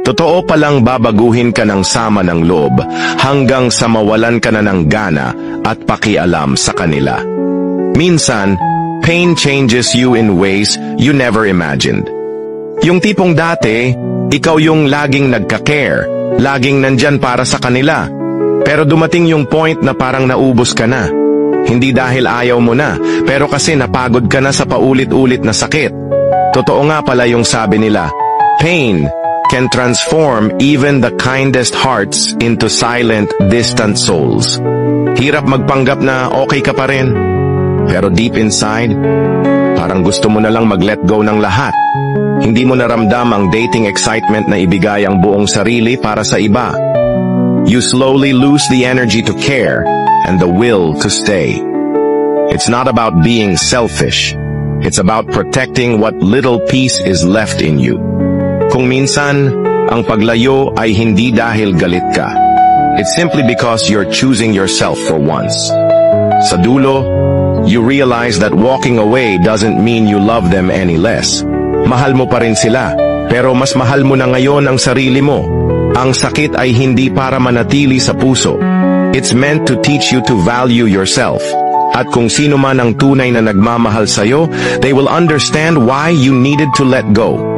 Totoo palang babaguhin ka ng sama ng loob hanggang sa mawalan ka na ng gana at pakialam sa kanila. Minsan, pain changes you in ways you never imagined. Yung tipong dati, ikaw yung laging nagka-care, laging nandyan para sa kanila. Pero dumating yung point na parang naubos ka na. Hindi dahil ayaw mo na, pero kasi napagod ka na sa paulit-ulit na sakit. Totoo nga pala yung sabi nila, pain can transform even the kindest hearts into silent, distant souls. Hirap magpanggap na okay ka pa rin. Pero deep inside, parang gusto mo na lang mag-let go ng lahat. Hindi mo naramdam ang dating excitement na ibigay ang buong sarili para sa iba. You slowly lose the energy to care and the will to stay. It's not about being selfish. It's about protecting what little peace is left in you. Kung minsan, ang paglayo ay hindi dahil galit ka. It's simply because you're choosing yourself for once. Sa dulo, you realize that walking away doesn't mean you love them any less. Mahal mo pa rin sila, pero mas mahal mo na ngayon ang sarili mo. Ang sakit ay hindi para manatili sa puso. It's meant to teach you to value yourself. At kung sino man ang tunay na nagmamahal sa'yo, they will understand why you needed to let go.